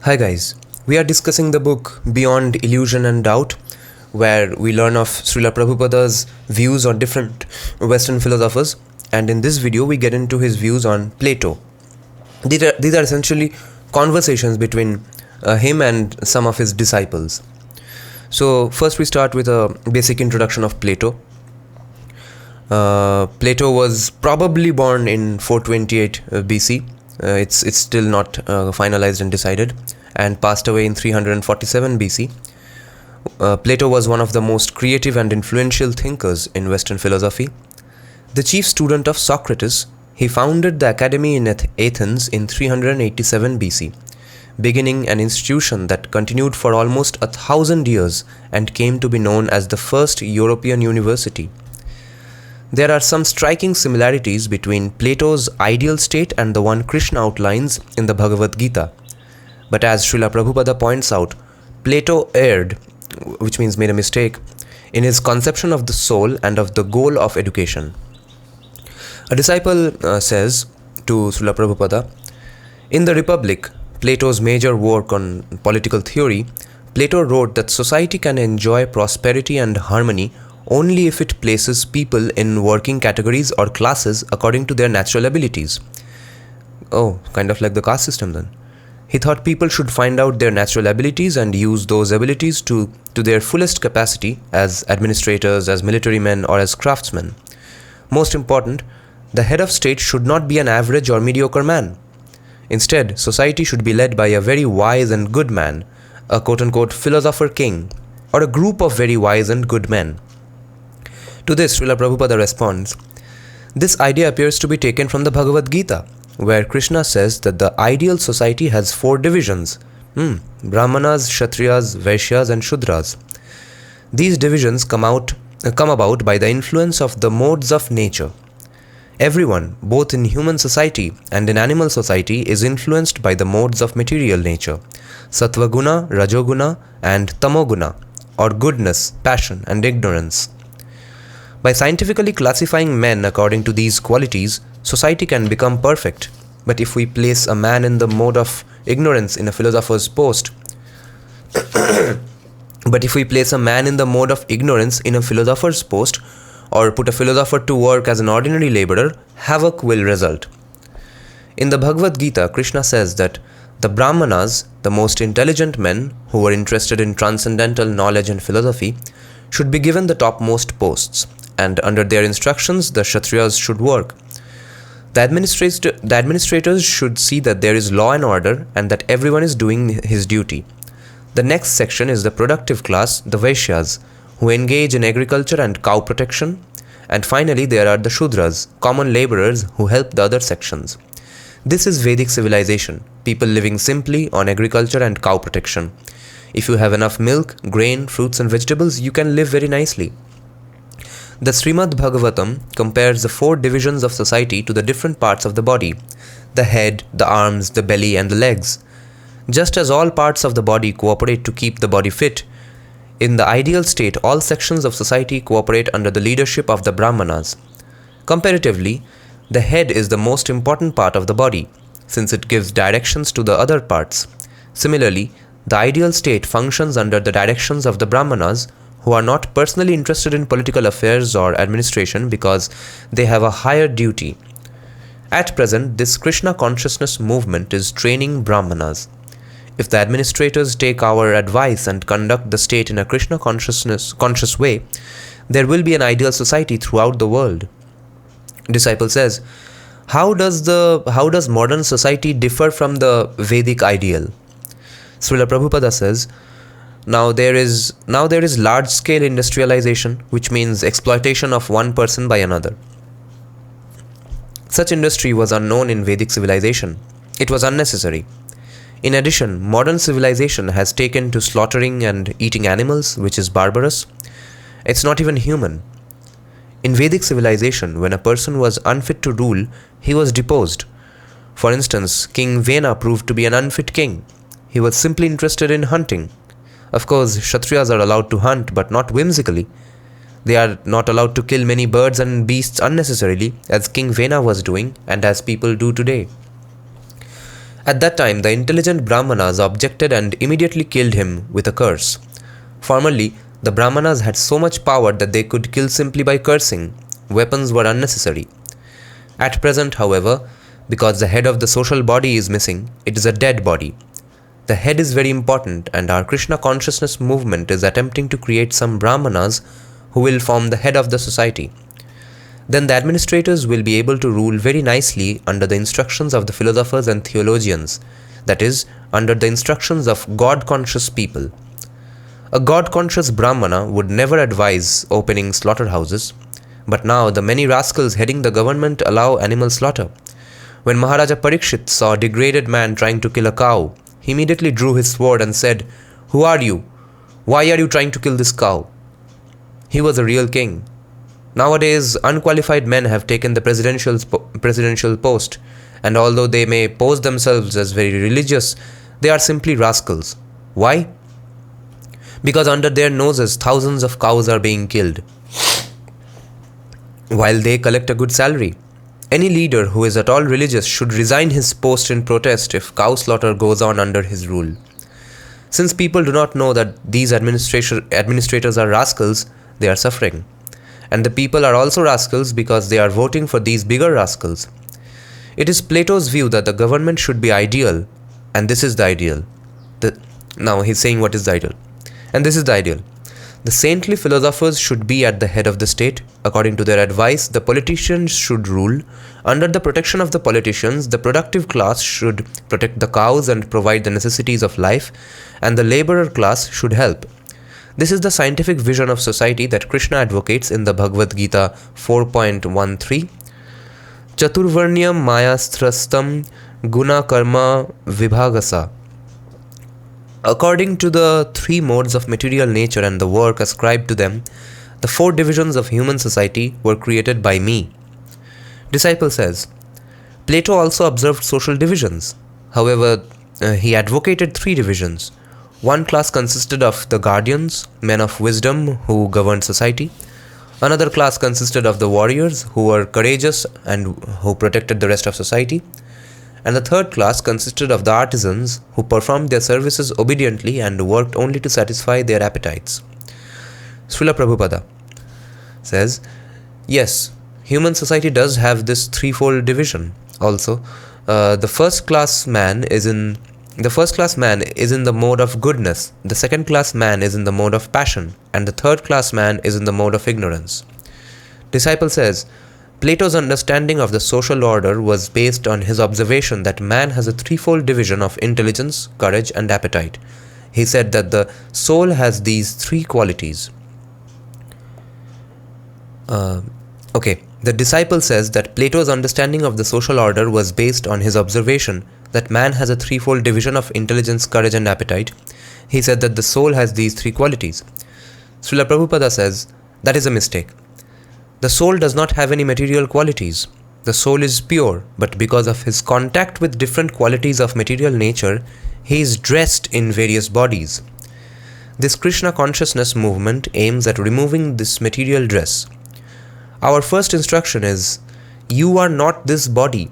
Hi guys, we are discussing the book Beyond Illusion and Doubt, where we learn of Srila Prabhupada's views on different Western philosophers, and in this video we get into his views on Plato. These are essentially conversations between him and some of his disciples. So first we start with a basic introduction of Plato. Plato was probably born in 428 BC. It's still not finalized and decided, and passed away in 347 BC. Plato was one of the most creative and influential thinkers in Western philosophy. The chief student of Socrates, he founded the academy in Athens in 387 BC, beginning an institution that continued for almost 1,000 years and came to be known as the first European university. There are some striking similarities between Plato's ideal state and the one Krishna outlines in the Bhagavad Gita. But as Srila Prabhupada points out, Plato erred, which means made a mistake, in his conception of the soul and of the goal of education. A disciple says to Srila Prabhupada, in the Republic, Plato's major work on political theory, Plato wrote that society can enjoy prosperity and harmony only if it places people in working categories or classes according to their natural abilities. Oh, kind of like the caste system then. He thought people should find out their natural abilities and use those abilities to their fullest capacity as administrators, as military men, or as craftsmen. Most important, the head of state should not be an average or mediocre man. Instead, society should be led by a very wise and good man, a quote-unquote philosopher king, or a group of very wise and good men. To this, Srila Prabhupada responds, this idea appears to be taken from the Bhagavad Gita, where Krishna says that the ideal society has 4 divisions, Brahmanas, Kshatriyas, Vaishyas and Shudras. These divisions come about by the influence of the modes of nature. Everyone, both in human society and in animal society, is influenced by the modes of material nature, Sattvaguna, Rajoguna and Tamoguna, or goodness, passion and ignorance. By scientifically classifying men according to these qualities, society can become perfect. But if we place a man in the mode of ignorance in a philosopher's post, or put a philosopher to work as an ordinary laborer, havoc will result. In the Bhagavad Gita, Krishna says that the Brahmanas, the most intelligent men who were interested in transcendental knowledge and philosophy, should be given the topmost posts, and under their instructions the Kshatriyas should work. The administrators should see that there is law and order and that everyone is doing his duty. The next section is the productive class, the Vaishyas, who engage in agriculture and cow protection. And finally there are the Shudras, common laborers who help the other sections. This is Vedic civilization, people living simply on agriculture and cow protection. If you have enough milk, grain, fruits and vegetables, you can live very nicely. The Srimad Bhagavatam compares the 4 divisions of society to the different parts of the body, the head, the arms, the belly and the legs. Just as all parts of the body cooperate to keep the body fit, in the ideal state all sections of society cooperate under the leadership of the Brahmanas. Comparatively, the head is the most important part of the body, since it gives directions to the other parts. Similarly, the ideal state functions under the directions of the Brahmanas, who are not personally interested in political affairs or administration because they have a higher duty. At present, this Krishna consciousness movement is training Brahmanas. If the administrators take our advice and conduct the state in a Krishna conscious way, there will be an ideal society throughout the world. Disciple says, how does modern society differ from the Vedic ideal? Srila Prabhupada says, Now there is large-scale industrialization, which means exploitation of one person by another. Such industry was unknown in Vedic civilization. It was unnecessary. In addition, modern civilization has taken to slaughtering and eating animals, which is barbarous. It's not even human. In Vedic civilization, when a person was unfit to rule, he was deposed. For instance, King Vena proved to be an unfit king. He was simply interested in hunting. Of course, Kshatriyas are allowed to hunt, but not whimsically. They are not allowed to kill many birds and beasts unnecessarily, as King Vena was doing and as people do today. At that time, the intelligent Brahmanas objected and immediately killed him with a curse. Formerly, the Brahmanas had so much power that they could kill simply by cursing. Weapons were unnecessary. At present, however, because the head of the social body is missing, it is a dead body. The head is very important, and our Krishna consciousness movement is attempting to create some Brahmanas who will form the head of the society. Then the administrators will be able to rule very nicely under the instructions of the philosophers and theologians, that is, under the instructions of God-conscious people. A God-conscious Brahmana would never advise opening slaughterhouses, but now the many rascals heading the government allow animal slaughter. When Maharaja Parikshit saw a degraded man trying to kill a cow, he immediately drew his sword and said, "Who are you? Why are you trying to kill this cow?" He was a real king. Nowadays, unqualified men have taken the presidential post, and although they may pose themselves as very religious, they are simply rascals. Why? Because under their noses thousands of cows are being killed, while they collect a good salary. Any leader who is at all religious should resign his post in protest if cow slaughter goes on under his rule. Since people do not know that these administrators are rascals, they are suffering. And the people are also rascals because they are voting for these bigger rascals. It is Plato's view that the government should be ideal, and this is the ideal. Now he's saying what is the ideal. And this is the ideal. The saintly philosophers should be at the head of the state. According to their advice, the politicians should rule. Under the protection of the politicians, the productive class should protect the cows and provide the necessities of life, and the laborer class should help. This is the scientific vision of society that Krishna advocates in the Bhagavad Gita 4.13. Chaturvarnyam mayasthrastam guna karma vibhagasa. According to the three modes of material nature and the work ascribed to them, the four divisions of human society were created by me. Disciple says, Plato also observed social divisions. However, he advocated three divisions. One class consisted of the guardians, men of wisdom who governed society. Another class consisted of the warriors who were courageous and who protected the rest of society. And the third class consisted of the artisans who performed their services obediently and worked only to satisfy their appetites. Srila Prabhupada says, yes, human society does have this threefold division. Also, the first class man is in the mode of goodness, the second class man is in the mode of passion, and the third class man is in the mode of ignorance. Disciple says, Plato's understanding of the social order was based on his observation that man has a threefold division of intelligence, courage, and appetite. He said that the soul has these three qualities. The disciple says that Plato's understanding of the social order was based on his observation that man has a threefold division of intelligence, courage, and appetite. He said that the soul has these three qualities. Srila Prabhupada says, that is a mistake. The soul does not have any material qualities. The soul is pure, but because of his contact with different qualities of material nature, he is dressed in various bodies. This Krishna consciousness movement aims at removing this material dress. Our first instruction is, you are not this body.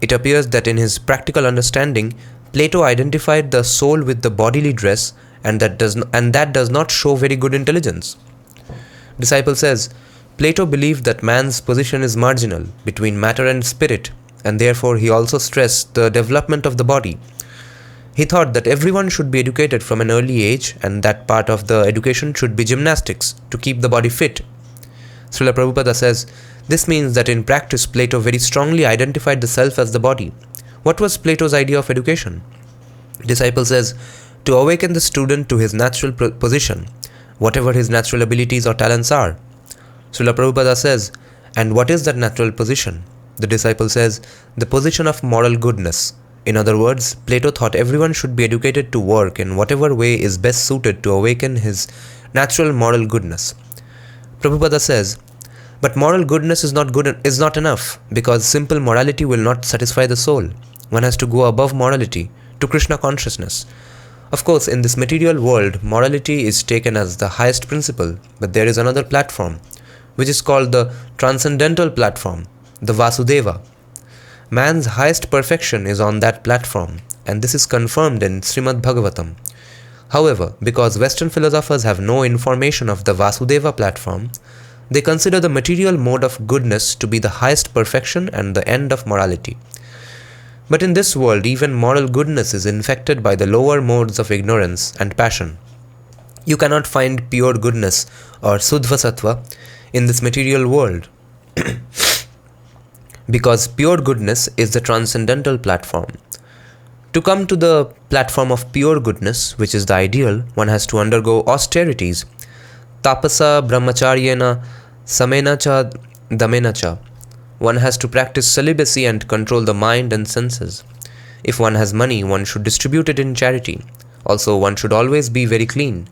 It appears that in his practical understanding, Plato identified the soul with the bodily dress, and that does not show very good intelligence. Disciple says, Plato believed that man's position is marginal between matter and spirit, and therefore he also stressed the development of the body. He thought that everyone should be educated from an early age, and that part of the education should be gymnastics to keep the body fit. Srila Prabhupada says, this means that in practice Plato very strongly identified the self as the body. What was Plato's idea of education? Disciple says, to awaken the student to his natural position, whatever his natural abilities or talents are. Srila Prabhupada says, and what is that natural position? The disciple says, the position of moral goodness. In other words, Plato thought everyone should be educated to work in whatever way is best suited to awaken his natural moral goodness. Prabhupada says, but moral goodness is not enough, because simple morality will not satisfy the soul. One has to go above morality, to Krishna consciousness. Of course, in this material world, morality is taken as the highest principle, but there is another platform, which is called the transcendental platform, the Vasudeva. Man's highest perfection is on that platform, and this is confirmed in Srimad Bhagavatam. However, because Western philosophers have no information of the Vasudeva platform, they consider the material mode of goodness to be the highest perfection and the end of morality. But in this world, even moral goodness is infected by the lower modes of ignorance and passion. You cannot find pure goodness or Suddha Sattva in this material world. Because pure goodness is the transcendental platform. To come to the platform of pure goodness, which is the ideal, one has to undergo austerities. Tapasa brahmacharyena samena cha damena cha. One has to practice celibacy and control the mind and senses. If one has money, one should distribute it in charity. Also, one should always be very clean.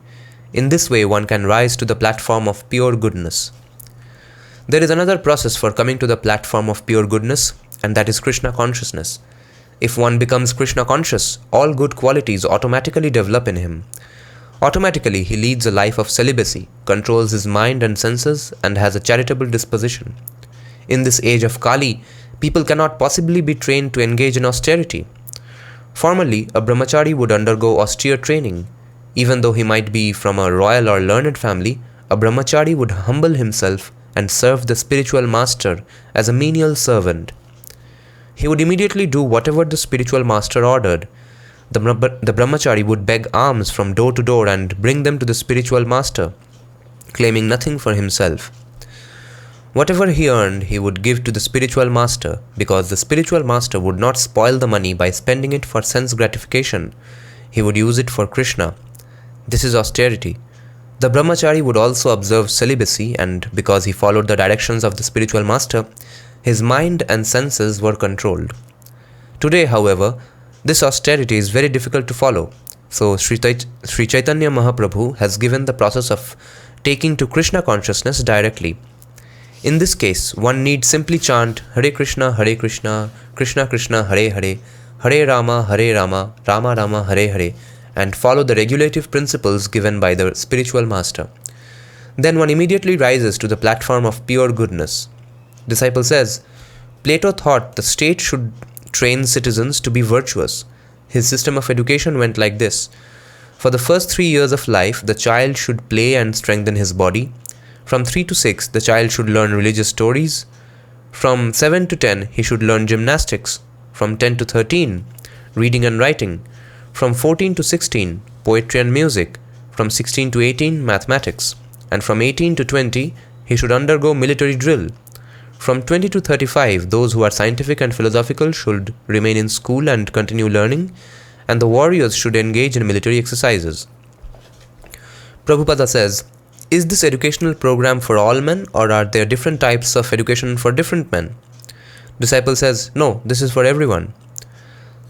In this way, one can rise to the platform of pure goodness. There is another process for coming to the platform of pure goodness, and that is Krishna consciousness. If one becomes Krishna conscious, all good qualities automatically develop in him. Automatically, he leads a life of celibacy, controls his mind and senses, and has a charitable disposition. In this age of Kali, people cannot possibly be trained to engage in austerity. Formerly, a brahmachari would undergo austere training. Even though he might be from a royal or learned family, a brahmachari would humble himself and serve the spiritual master as a menial servant. He would immediately do whatever the spiritual master ordered. The brahmachari would beg alms from door to door and bring them to the spiritual master, claiming nothing for himself. Whatever he earned, he would give to the spiritual master, because the spiritual master would not spoil the money by spending it for sense gratification. He would use it for Krishna. This is austerity. The brahmachari would also observe celibacy, and because he followed the directions of the spiritual master, his mind and senses were controlled. Today, however, this austerity is very difficult to follow. So Sri Chaitanya Mahaprabhu has given the process of taking to Krishna consciousness directly. In this case, one need simply chant Hare Krishna, Krishna Krishna, Hare Hare, Hare Rama, Rama Rama, Hare Hare, and follow the regulative principles given by the spiritual master. Then one immediately rises to the platform of pure goodness. Disciple says, Plato thought the state should train citizens to be virtuous. His system of education went like this. For the first 3 years of life, the child should play and strengthen his body. From 3 to 6, the child should learn religious stories. From 7 to 10, he should learn gymnastics. From 10 to 13, reading and writing. From 14 to 16, poetry and music. From 16 to 18, mathematics. And from 18 to 20, he should undergo military drill. From 20 to 35, those who are scientific and philosophical should remain in school and continue learning, and the warriors should engage in military exercises. Prabhupada says, is this educational program for all men, or are there different types of education for different men? Disciple says, no, this is for everyone.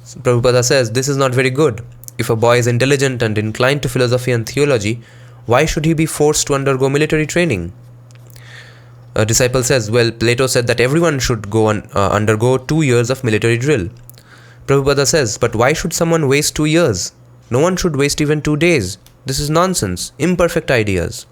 Prabhupada says, this is not very good. If a boy is intelligent and inclined to philosophy and theology, why should he be forced to undergo military training? A disciple says, well, Plato said that everyone should undergo 2 years of military drill. Prabhupada says, but why should someone waste 2 years? No one should waste even 2 days. This is nonsense, imperfect ideas.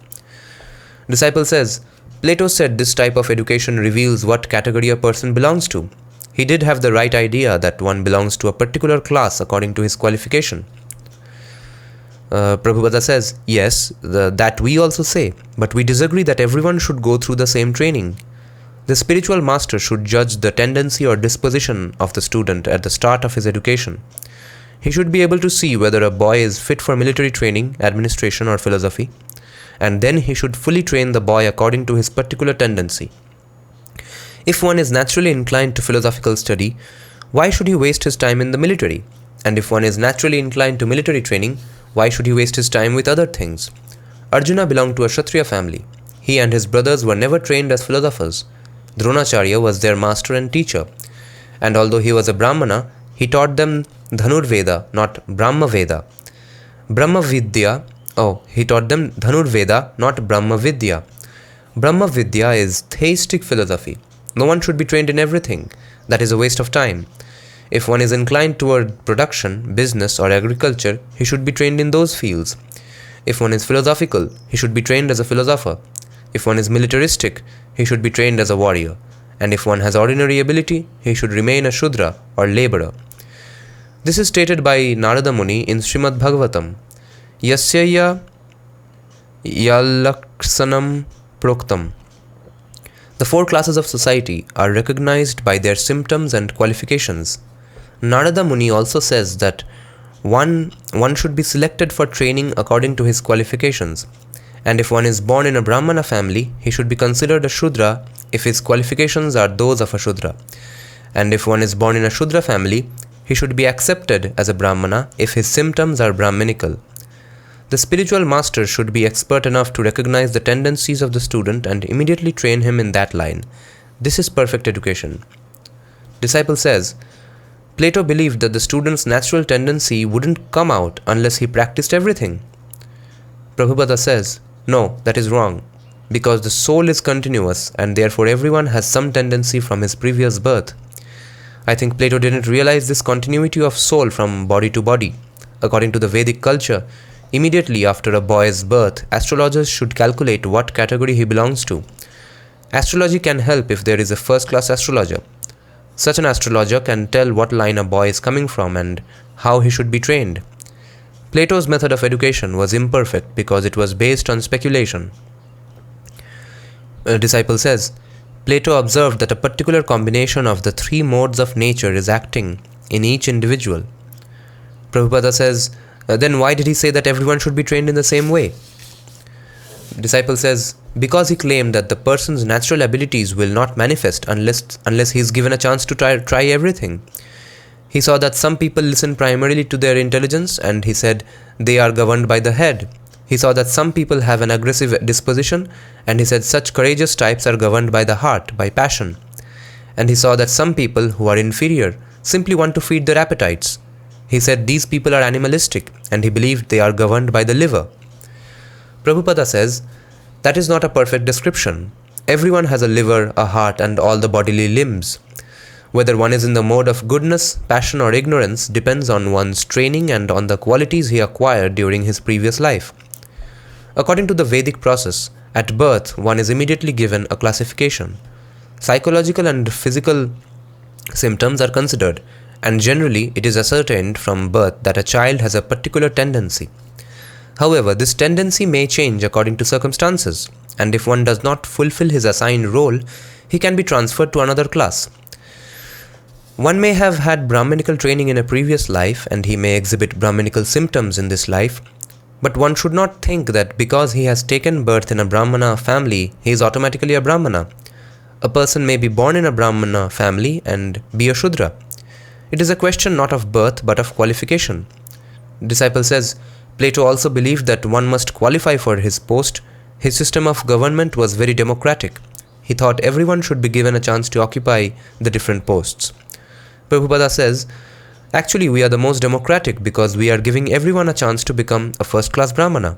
Disciple says, Plato said this type of education reveals what category a person belongs to. He did have the right idea that one belongs to a particular class according to his qualification. Prabhupada says, yes, that we also say, but we disagree that everyone should go through the same training. The spiritual master should judge the tendency or disposition of the student at the start of his education. He should be able to see whether a boy is fit for military training, administration, or philosophy, and then he should fully train the boy according to his particular tendency. If one is naturally inclined to philosophical study, why should he waste his time in the military? And if one is naturally inclined to military training, why should he waste his time with other things? Arjuna belonged to a Kshatriya family. He and his brothers were never trained as philosophers. Dronacharya was their master and teacher. And although he was a Brahmana, he taught them Dhanurveda, not Brahmavedha. He taught them Dhanurveda, not Brahmavidya. Brahmavidya is theistic philosophy. No one should be trained in everything. That is a waste of time. If one is inclined toward production, business, or agriculture, he should be trained in those fields. If one is philosophical, he should be trained as a philosopher. If one is militaristic, he should be trained as a warrior. And if one has ordinary ability, he should remain a Shudra or laborer. This is stated by Narada Muni in Srimad Bhagavatam. Yasyaya yalaksanam proktam. The four classes of society are recognized by their symptoms and qualifications. Narada Muni also says that one should be selected for training according to his qualifications, and if one is born in a Brahmana family, he should be considered a Shudra if his qualifications are those of a Shudra, and if one is born in a Shudra family, he should be accepted as a Brahmana if his symptoms are Brahminical. The spiritual master should be expert enough to recognize the tendencies of the student and immediately train him in that line. This is perfect education. Disciple says, Plato believed that the student's natural tendency wouldn't come out unless he practiced everything. Prabhupada says, no, that is wrong, because the soul is continuous and therefore everyone has some tendency from his previous birth. I think Plato didn't realize this continuity of soul from body to body. According to the Vedic culture, immediately after a boy's birth, astrologers should calculate what category he belongs to. Astrology can help if there is a first-class astrologer. Such an astrologer can tell what line a boy is coming from and how he should be trained. Plato's method of education was imperfect because it was based on speculation. A disciple says, Plato observed that a particular combination of the three modes of nature is acting in each individual. Prabhupada says, then why did he say that everyone should be trained in the same way? Disciple says, because he claimed that the person's natural abilities will not manifest unless he is given a chance to try everything. He saw that some people listen primarily to their intelligence, and he said they are governed by the head. He saw that some people have an aggressive disposition, and he said such courageous types are governed by the heart, by passion. And he saw that some people who are inferior simply want to feed their appetites. He said these people are animalistic, and he believed they are governed by the liver. Prabhupada says, that is not a perfect description. Everyone has a liver, a heart, and all the bodily limbs. Whether one is in the mode of goodness, passion, or ignorance depends on one's training and on the qualities he acquired during his previous life. According to the Vedic process, at birth one is immediately given a classification. Psychological and physical symptoms are considered, and generally it is ascertained from birth that a child has a particular tendency. However, this tendency may change according to circumstances, and if one does not fulfill his assigned role, he can be transferred to another class. One may have had Brahminical training in a previous life, and he may exhibit Brahminical symptoms in this life, but one should not think that because he has taken birth in a Brahmana family, he is automatically a Brahmana. A person may be born in a Brahmana family and be a Shudra. It is a question not of birth but of qualification. Disciple says, Plato also believed that one must qualify for his post. His system of government was very democratic. He thought everyone should be given a chance to occupy the different posts. Prabhupada says, actually we are the most democratic because we are giving everyone a chance to become a first-class Brahmana.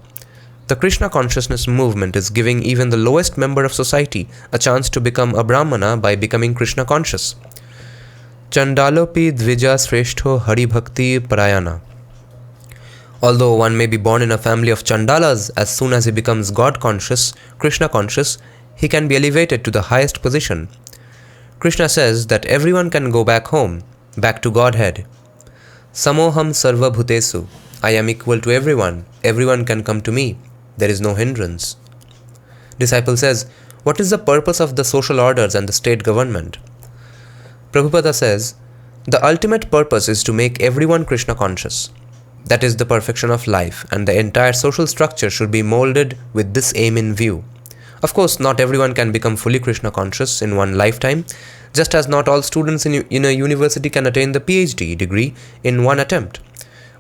The Krishna consciousness movement is giving even the lowest member of society a chance to become a Brahmana by becoming Krishna conscious. Chandalopi dvija sreshto hari bhakti parayana. Although one may be born in a family of Chandalas, as soon as he becomes God conscious, Krishna conscious, he can be elevated to the highest position. Krishna says that everyone can go back home, back to Godhead. Samoham sarva bhutesu. I am equal to everyone. Everyone can come to me. There is no hindrance. Disciple says, what is the purpose of the social orders and the state government? Prabhupada says, the ultimate purpose is to make everyone Krishna conscious. That is the perfection of life, and the entire social structure should be molded with this aim in view. Of course, not everyone can become fully Krishna conscious in one lifetime, just as not all students in a university can attain the PhD degree in one attempt.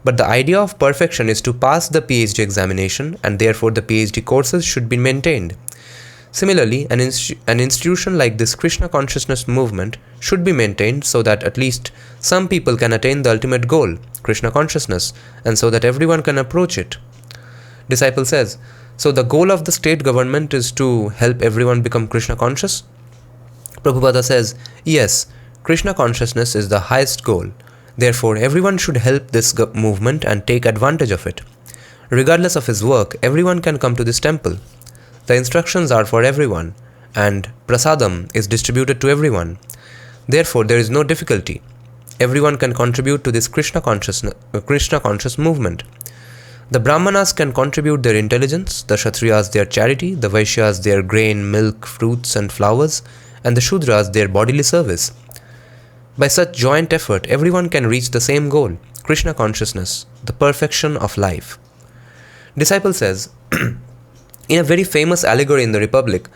But the idea of perfection is to pass the PhD examination, and therefore the PhD courses should be maintained. Similarly, an institution like this Krishna consciousness movement should be maintained so that at least some people can attain the ultimate goal, Krishna consciousness, and so that everyone can approach it. Disciple says, so the goal of the state government is to help everyone become Krishna conscious? Prabhupada says, yes, Krishna consciousness is the highest goal. Therefore, everyone should help this movement and take advantage of it. Regardless of his work, everyone can come to this temple. The instructions are for everyone, and prasadam is distributed to everyone. Therefore, there is no difficulty. everyone can contribute to this Krishna conscious movement. The Brahmanas can contribute their intelligence, the Kshatriyas their charity, the Vaishyas their grain, milk, fruits and flowers, and the Shudras their bodily service. By such joint effort, everyone can reach the same goal, Krishna consciousness, the perfection of life. Disciple says, in a very famous allegory in the Republic,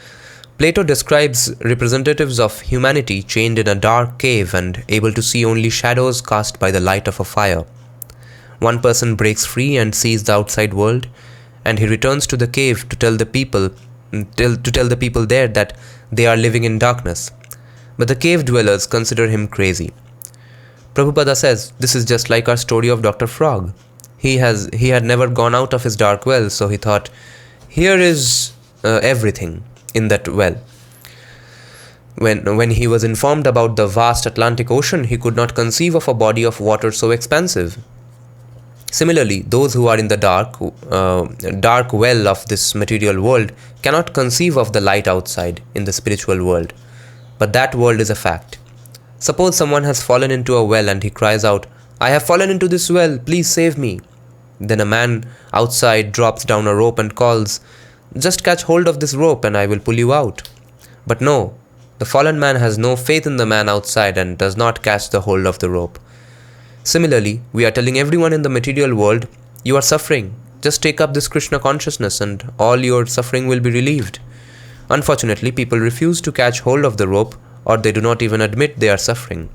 Plato describes representatives of humanity chained in a dark cave and able to see only shadows cast by the light of a fire. One person breaks free and sees the outside world, and he returns to the cave to tell the people there that they are living in darkness. But the cave dwellers consider him crazy. Prabhupada says this is just like our story of Dr. Frog. He had never gone out of his dark well, so he thought, here is everything in that well. When he was informed about the vast Atlantic Ocean, he could not conceive of a body of water so expansive. Similarly, those who are in the dark well of this material world cannot conceive of the light outside in the spiritual world. But that world is a fact. Suppose someone has fallen into a well and he cries out, I have fallen into this well, please save me. Then a man outside drops down a rope and calls, just catch hold of this rope and I will pull you out. But no, the fallen man has no faith in the man outside and does not catch the hold of the rope. Similarly, we are telling everyone in the material world, you are suffering, just take up this Krishna consciousness and all your suffering will be relieved. Unfortunately, people refuse to catch hold of the rope, or they do not even admit they are suffering.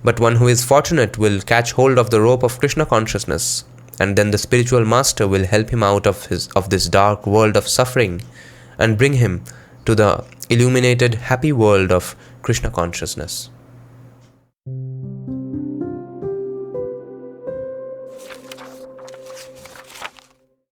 But one who is fortunate will catch hold of the rope of Krishna consciousness, and then the spiritual master will help him out of this dark world of suffering and bring him to the illuminated, happy world of Krishna consciousness.